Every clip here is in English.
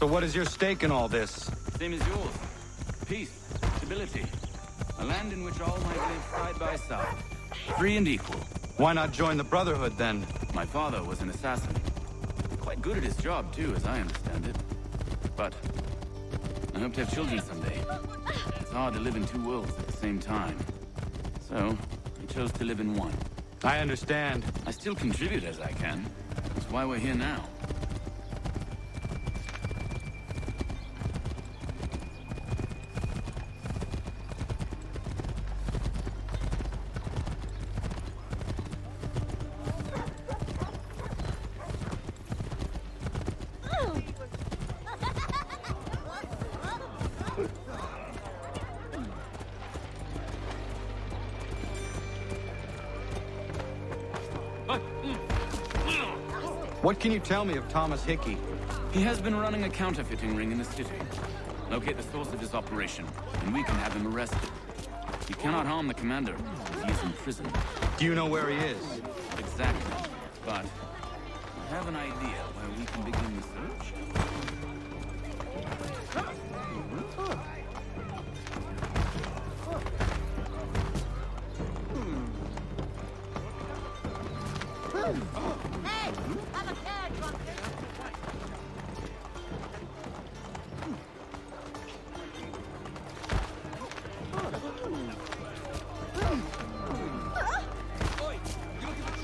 So what is your stake in all this? Same as yours. Peace, stability. A land in which all might live side by side. Free and equal. Why not join the Brotherhood, then? My father was an assassin. Quite good at his job, too, as I understand it. But I hope to have children someday. It's hard to live in two worlds at the same time. So, I chose to live in one. I understand. I still contribute as I can. That's why we're here now. What can you tell me of Thomas Hickey? He has been running a counterfeiting ring in the city. Locate the source of his operation, and we can have him arrested. You cannot harm the commander, as he is in prison. Do you know where he is? Exactly, but I have an idea where we can begin the search. Hey! Have a care, drunken!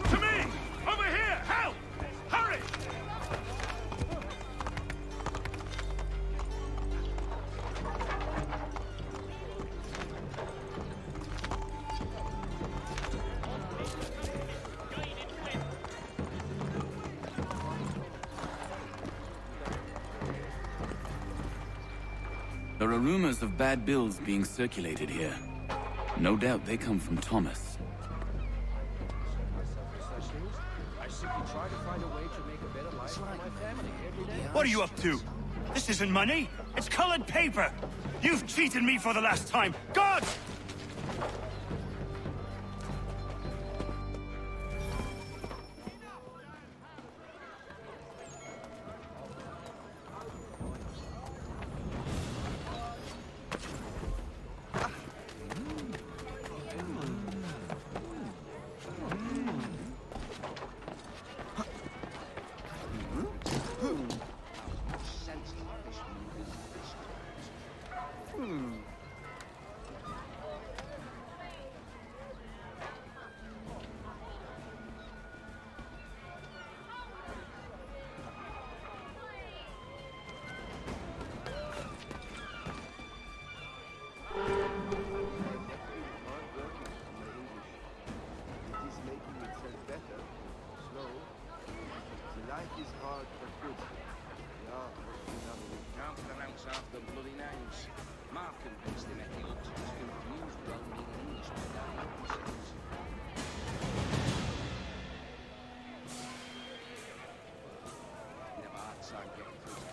To me! Over here! Help! Hurry! There are rumors of bad bills being circulated here. No doubt they come from Thomas. What are you up to? This isn't money. It's colored paper. You've cheated me for the last time. God! Life is hard but good. Can't pronounce half the bloody names. Markham thinks they make you look as confused well-meaning Englishmen themselves. Never hard time getting through.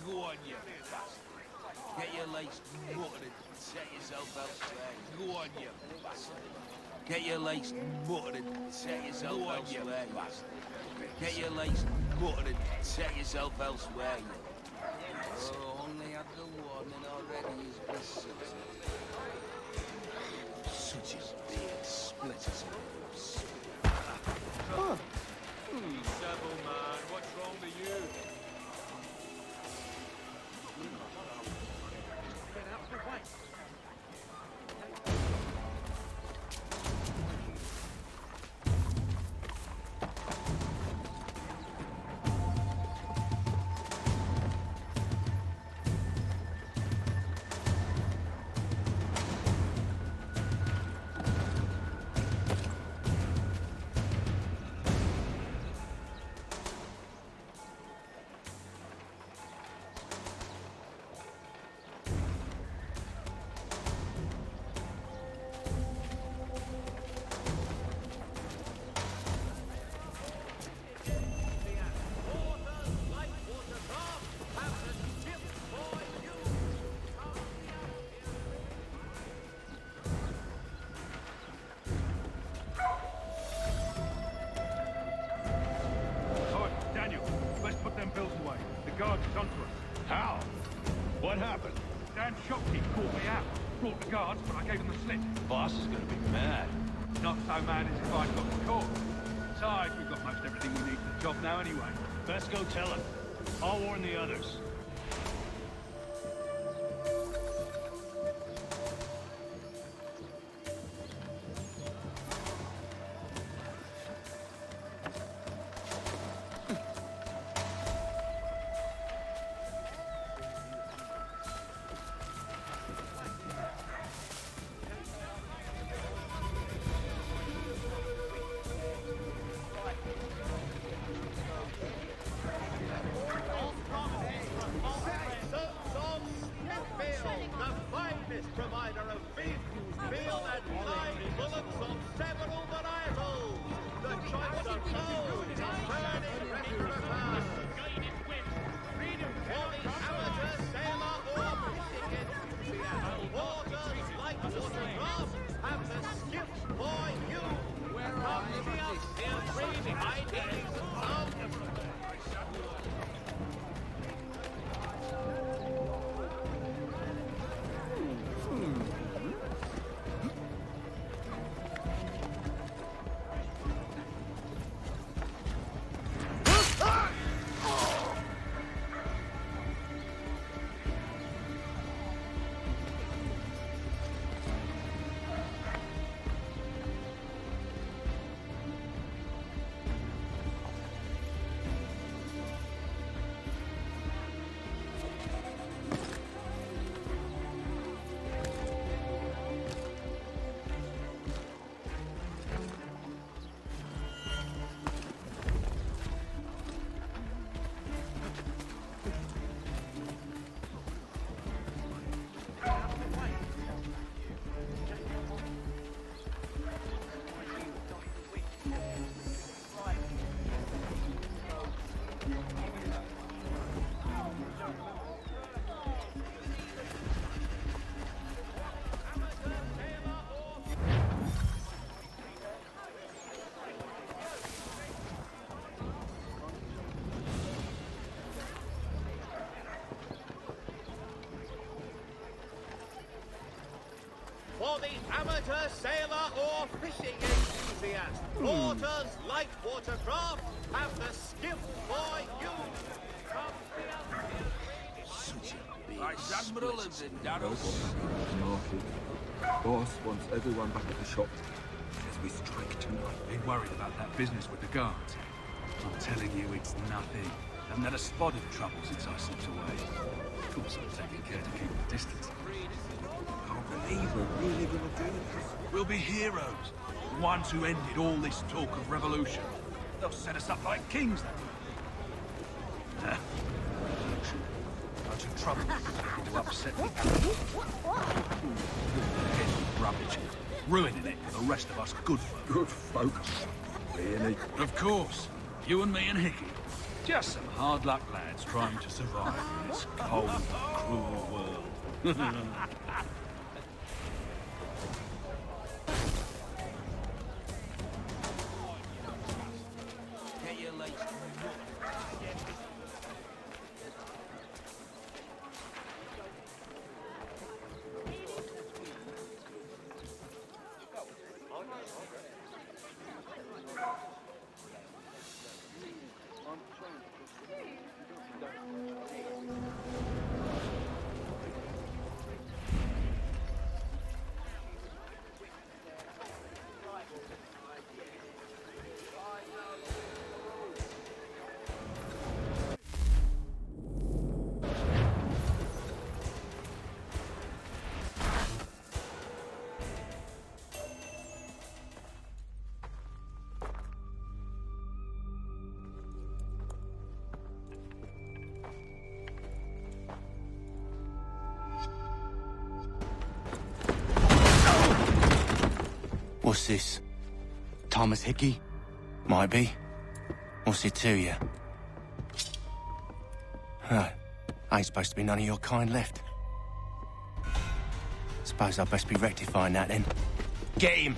Go on, you bastard. Get your legs muttered and set yourself elsewhere. Go on, you bastard. Get your legs muttered and set yourself elsewhere. Get your legs muttered and set yourself elsewhere. Oh, only had the warning already is bliss. Such as being split as Devil, man. What's wrong with you? guards is onto us. How? What happened? Damn shopkeep caught me out. Brought the guards, but I gave them the slip. Boss is gonna be mad. Not so mad as if I'd got caught. Besides, we've got most everything we need for the job now anyway. Best go tell him. I'll warn the others. Provider of beef, veal and live bullocks of several varietals. The choice of foes, turning restaurateurs. For the amateur sailor or fishing enthusiast, waters like watercraft have the skiff for you. Come see us near free behind the For the amateur sailor or fishing enthusiast, Porter's light watercraft have the skiff for you. Come Right, Admiral and the Darrows. Market. Boss wants everyone back at the shop. Says we strike tonight. Been worried about that business with the guards. I'm telling you, it's nothing. Haven't had a spot of trouble since I slipped away. Of course, I'm taking care to keep the distance. Can't believe we're really gonna do this. We'll be heroes. The ones who ended all this talk of revolution. They'll set us up like kings then. Bunch of trouble to upset the rubbish. Ruining it for the rest of us good folk. Good folk. Really? Of course. You and me and Hickey. Just some hard luck lads trying to survive in this cold, cruel world. Get your legs. What's this? Thomas Hickey? Might be. What's it to you? Oh, ain't supposed to be none of your kind left. Suppose I'd best be rectifying that then. Get him!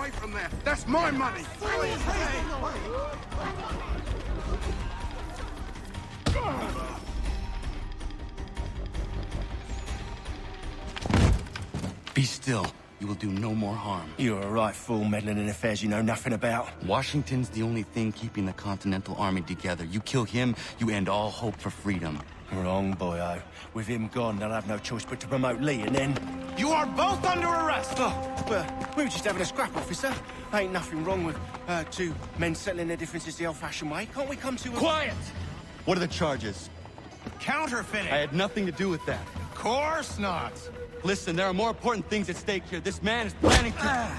away from there. That's my money. Be still. You will do no more harm. You're a right fool meddling in affairs you know nothing about. Washington's the only thing keeping the Continental Army together. You kill him, you end all hope for freedom. Wrong, boyo. With him gone, they'll have no choice but to promote Lee, and then... You are both under arrest! Oh, well, we were just having a scrap, officer. Ain't nothing wrong with two men settling their differences the old-fashioned way. Can't we come to a... Quiet! What are the charges? Counterfeiting! I had nothing to do with that. Of course not! Listen, there are more important things at stake here. This man is planning to...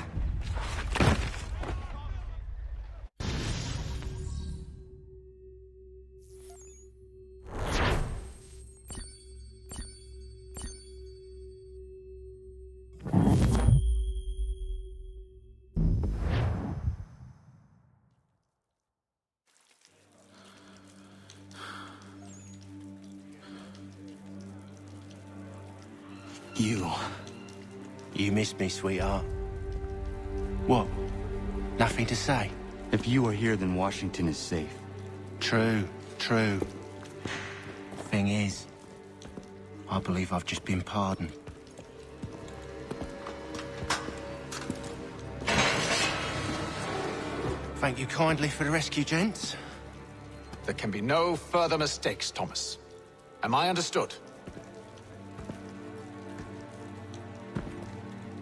You missed me, sweetheart. What? Nothing to say? If you are here, then Washington is safe. True. Thing is, I believe I've just been pardoned. Thank you kindly for the rescue, gents. There can be no further mistakes, Thomas. Am I understood?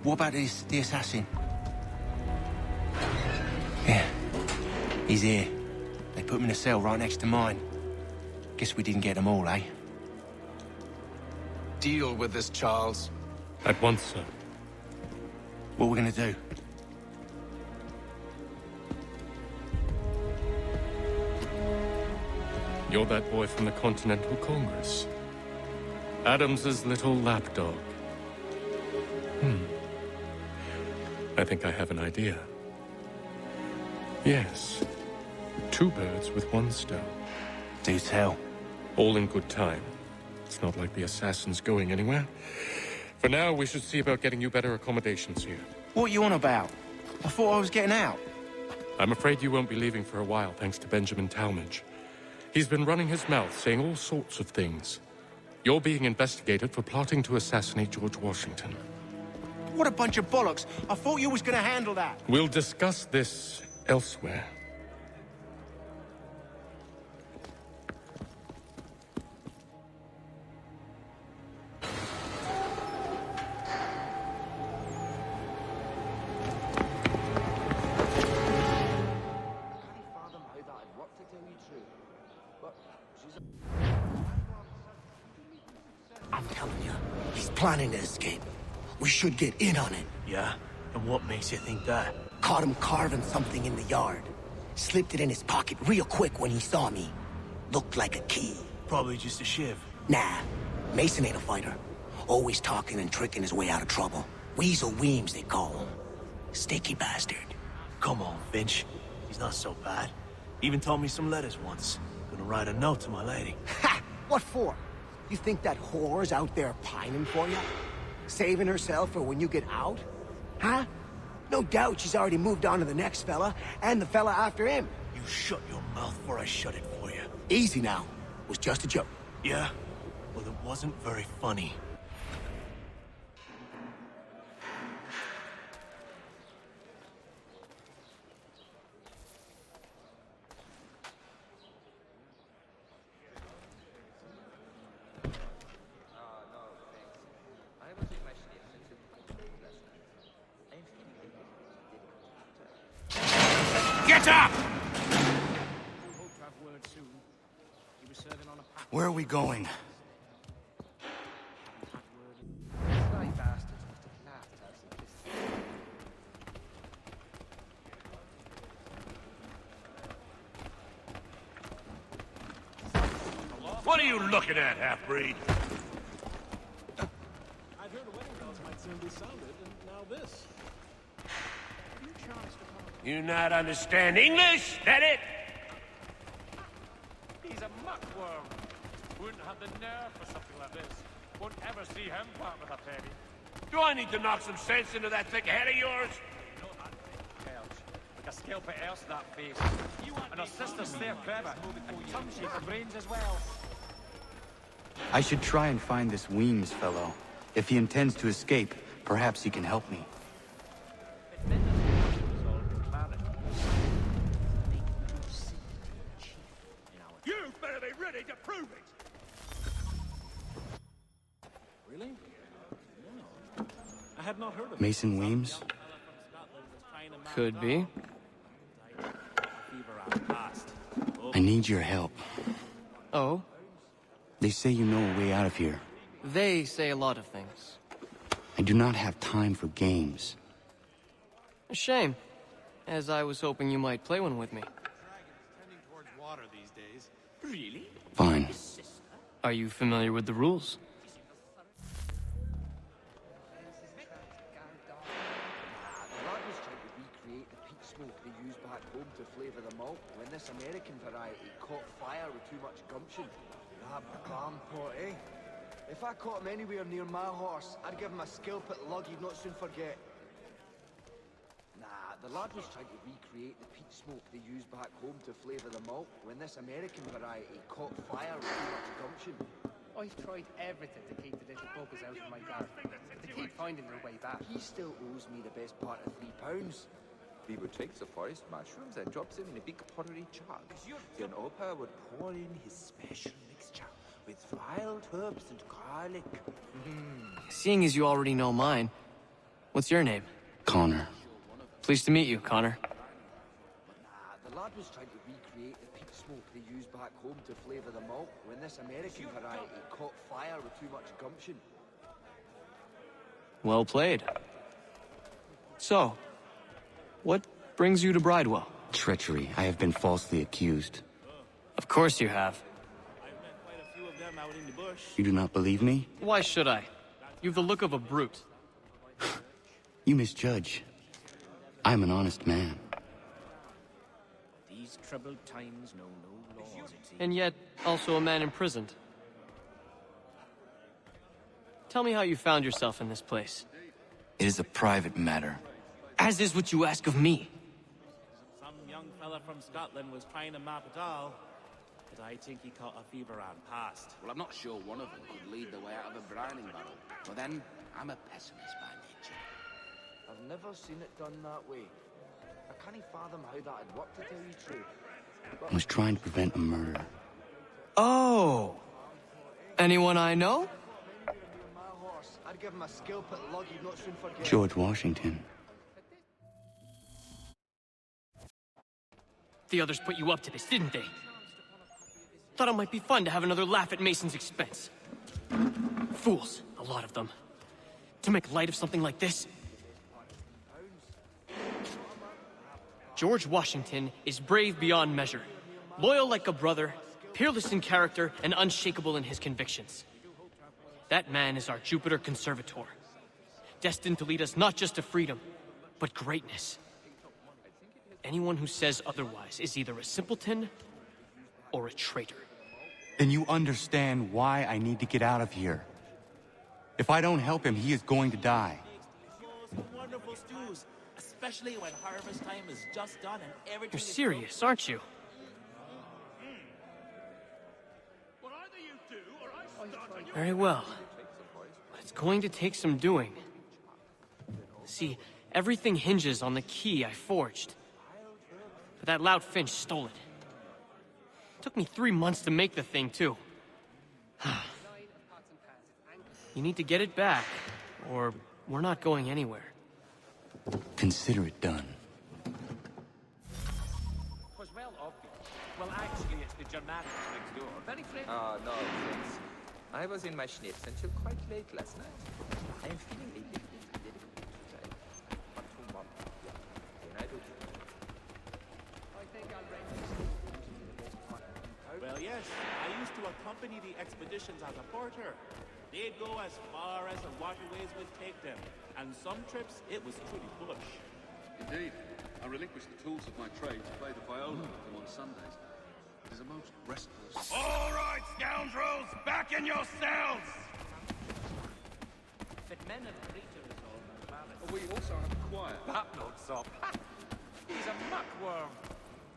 What about the assassin? Yeah, he's here. They put him in a cell right next to mine. Guess we didn't get them all, eh? Deal with this, Charles. At once, sir. What we're gonna do? You're that boy from the Continental Congress. Adams's little lapdog. I think I have an idea. Yes. 2 birds with 1 stone. Do tell. All in good time. It's not like the assassin's going anywhere. For now, we should see about getting you better accommodations here. What are you on about? I thought I was getting out. I'm afraid you won't be leaving for a while, thanks to Benjamin Talmadge. He's been running his mouth, saying all sorts of things. You're being investigated for plotting to assassinate George Washington. What a bunch of bollocks. I thought you was gonna handle that. We'll discuss this elsewhere. I'm telling you, he's planning to escape. We should get in on it. Yeah? And what makes you think that? Caught him carving something in the yard. Slipped it in his pocket real quick when he saw me. Looked like a key. Probably just a shiv. Nah, Mason ain't a fighter. Always talking and tricking his way out of trouble. Weasel Weems, they call him. Sticky bastard. Come on, Finch. He's not so bad. Even told me some letters once. Gonna write a note to my lady. Ha! What for? You think that whore's out there pining for you? Saving herself for when you get out? Huh? No doubt she's already moved on to the next fella, and the fella after him. You shut your mouth before I shut it for you. Easy now. It was just a joke. Yeah? Well, it wasn't very funny. Get up! Where are we going? What are you looking at, half-breed? I'd heard wedding bells might soon be sounded, and now this. You not understand English, that it? He's a muckworm. Wouldn't have the nerve for something like this. Won't ever see him part with a penny. Do I need to knock some sense into that thick head of yours? A scalp at else that face. And her sister's there clever. And some shaker brains as well. I should try and find this Weems fellow. If he intends to escape, perhaps he can help me. You better be ready to prove it! Really? No. I had not heard of Mason Weems? Could be. I need your help. Oh? They say you know a way out of here. They say a lot of things. I do not have time for games. A shame, as I was hoping you might play one with me. Really? Fine. Are you familiar with the rules? The lad was trying to recreate the peat smoke they used back home to flavour the malt when this American variety caught fire with too much gumption. That balm pot, eh? If I caught him anywhere near my horse, I'd give him a scalp at lug he'd not soon forget. Nah, the lad was trying to recreate the peat smoke they used back home to flavour the malt when this American variety caught fire with too much gumption. I've tried everything to keep the little buggers out of my garden, but they keep finding their way back. He still owes me the best part of £3. Bibo takes the forest mushrooms and drops them in a big pottery jug. Then Opa would pour in his special mixture with wild herbs and garlic. Seeing as you already know mine, what's your name? Connor. Pleased to meet you, Connor. The lad was trying to recreate the peat smoke they used back home to flavour the malt when this American variety caught fire with too much gumption. Well played. So, what brings you to Bridewell? Treachery. I have been falsely accused. Of course you have. You do not believe me? Why should I? You've the look of a brute. You misjudge. I'm an honest man. These troubled times know no laws, it seems. And yet, also a man imprisoned. Tell me how you found yourself in this place. It is a private matter. As is what you ask of me. Some young fella from Scotland was trying to map it all, but I think he caught a fever and passed. Well, I'm not sure one of them could lead the way out of a browning barrel. But then, I'm a pessimist by nature. I've never seen it done that way. I can't fathom how that'd work, to tell you the truth. I was trying to prevent a murder. Oh! Anyone I know? I'd give him a scalp at lug he'd not soon forget. George Washington. The others put you up to this, didn't they? Thought it might be fun to have another laugh at Mason's expense. Fools, a lot of them. To make light of something like this. George Washington is brave beyond measure, loyal like a brother, peerless in character, and unshakable in his convictions. That man is our Jupiter Conservator, destined to lead us not just to freedom, but greatness. Anyone who says otherwise is either a simpleton or a traitor. Then you understand why I need to get out of here. If I don't help him, he is going to die. Wonderful stews, especially when harvest time is just done and everything You're serious, aren't you? Very well. But it's going to take some doing. See, everything hinges on the key I forged. But that loud Finch stole it. Took me 3 months to make the thing, too. You need to get it back, or we're not going anywhere. Consider it done. Was well obvious. Well, actually, it's the Germanics next door. Very friendly. No, thanks. I was in my schnips until quite late last night. I am feeling a little bit today. But tomorrow, then I do. Well, yes, I used to accompany the expeditions as a porter. They'd go as far as the waterways would take them, and some trips it was truly bush. Indeed. I relinquished the tools of my trade to play the viola with them on Sundays. It is a most restful... All right, scoundrels, back in your cells! But men of greater resolve and valor. We also have a choir. That notes up. He's a muckworm.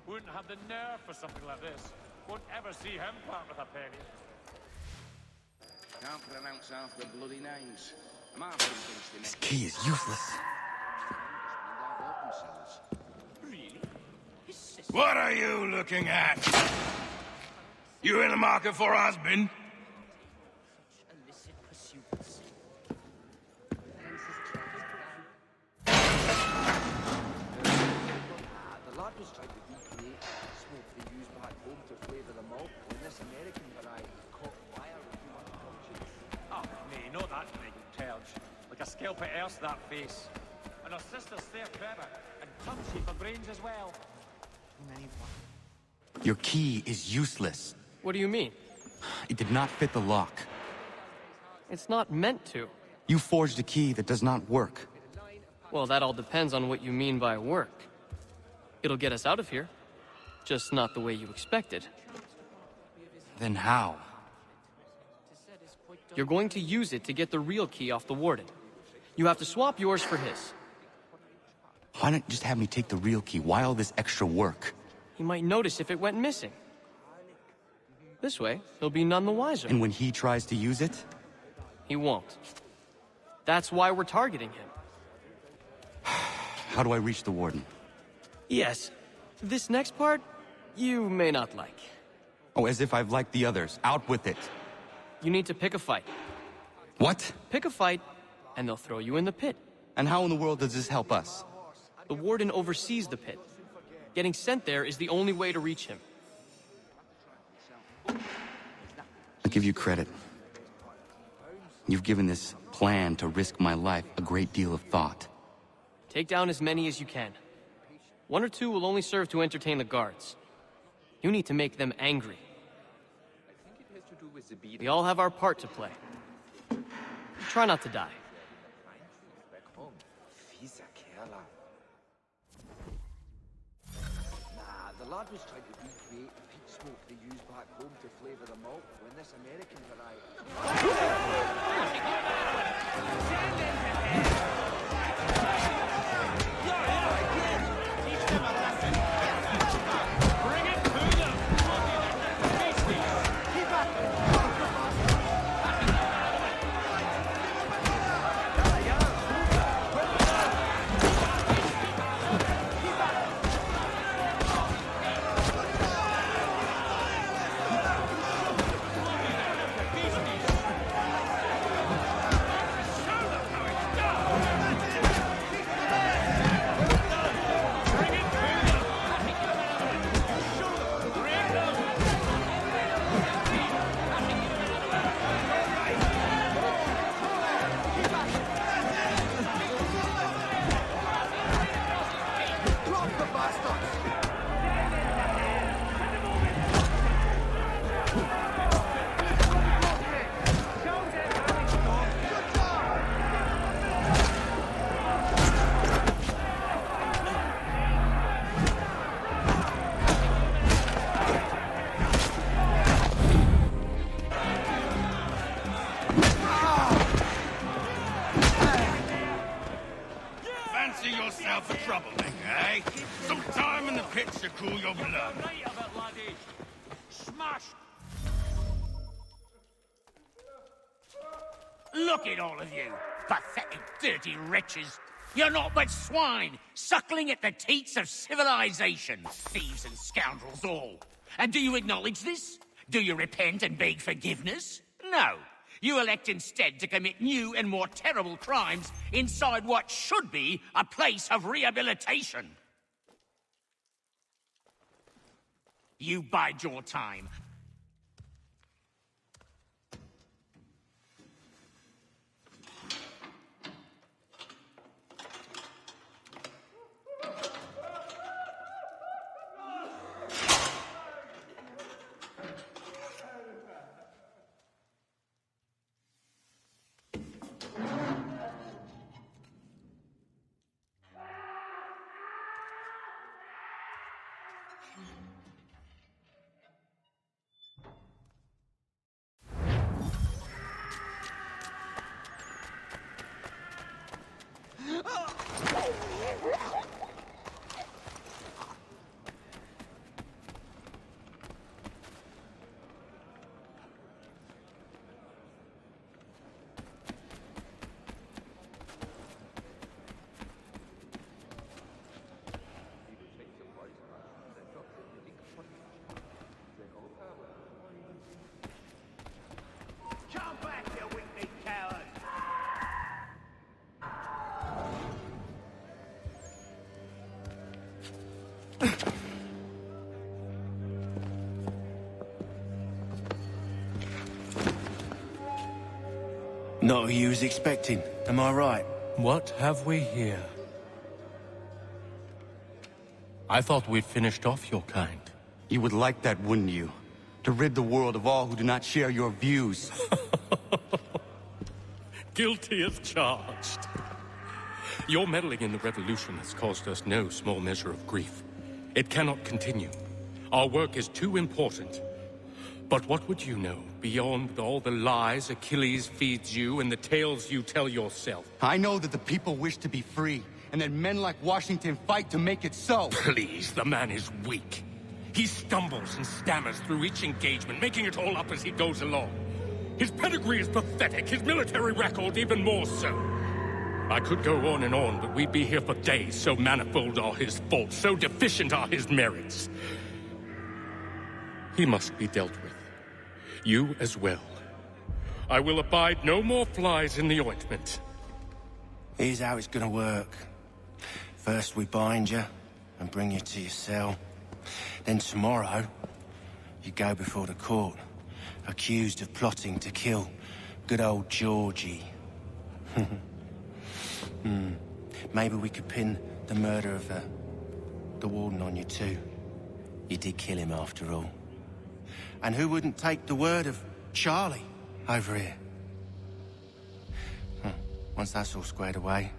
Wouldn't have the nerve for something like this. Won't ever see him part with a penny. Can't pronounce half the bloody names. Martin thinks they This key is useless. Really? What are you looking at? You in the market for a husband? Illicit pursuits. The lad was trying to recreate smoke they use back home to flavour the malt in this American variety caught fire with too much conscience. Oh, nay, not that Greg Terge. Like a scalp at earth, that face. And her sister's fair clever, and clumsy for brains as well. Your key is useless. What do you mean? It did not fit the lock. It's not meant to. You forged a key that does not work. Well, that all depends on what you mean by work. It'll get us out of here. Just not the way you expected. Then how? You're going to use it to get the real key off the warden. You have to swap yours for his. Why not just have me take the real key? Why all this extra work? He might notice if it went missing. This way, he'll be none the wiser. And when he tries to use it? He won't. That's why we're targeting him. How do I reach the warden? Yes. This next part, you may not like. Oh, as if I've liked the others. Out with it. You need to pick a fight. What? Pick a fight, and they'll throw you in the pit. And how in the world does this help us? The warden oversees the pit. Getting sent there is the only way to reach him. I'll give you credit. You've given this plan to risk my life a great deal of thought. Take down as many as you can. 1 or 2 will only serve to entertain the guards. You need to make them angry. We all have our part to play. Try not to die. The lad was trying to recreate the peat smoke they use back home to flavour the malt when this American Fancy yourself a troublemaker, eh? Some time in the pits to cool your blood. Right of it, laddie. Smash! Look at all of you, pathetic, dirty wretches. You're not but swine, suckling at the teats of civilization. Thieves and scoundrels all. And do you acknowledge this? Do you repent and beg forgiveness? No. You elect instead to commit new and more terrible crimes inside what should be a place of rehabilitation. You bide your time. Not who you was expecting, am I right? What have we here? I thought we'd finished off your kind. You would like that, wouldn't you? To rid the world of all who do not share your views. Guilty as charged. Your meddling in the revolution has caused us no small measure of grief. It cannot continue. Our work is too important. But what would you know beyond all the lies Achilles feeds you and the tales you tell yourself? I know that the people wish to be free, and that men like Washington fight to make it so. Please, the man is weak. He stumbles and stammers through each engagement, making it all up as he goes along. His pedigree is pathetic, his military record even more so. I could go on and on, but we'd be here for days, so manifold are his faults, so deficient are his merits. He must be dealt with. You as well. I will abide no more flies in the ointment. Here's how it's gonna work. First we bind you and bring you to your cell. Then tomorrow, you go before the court, accused of plotting to kill good old Georgie. Maybe we could pin the murder of the warden on you too. You did kill him after all. And who wouldn't take the word of Charlie over here? Once that's all squared away,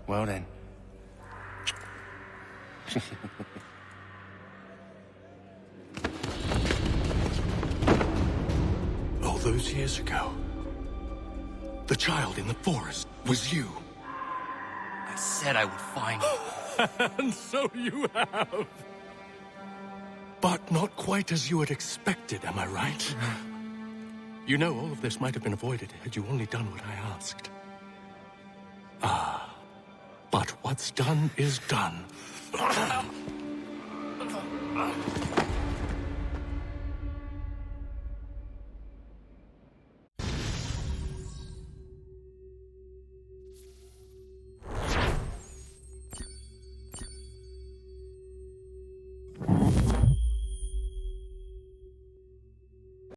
well then. All those years ago, the child in the forest was you. I said I would find you. And so you have. But not quite as you had expected, am I right? You know, all of this might have been avoided had you only done what I asked. Ah, but what's done is done.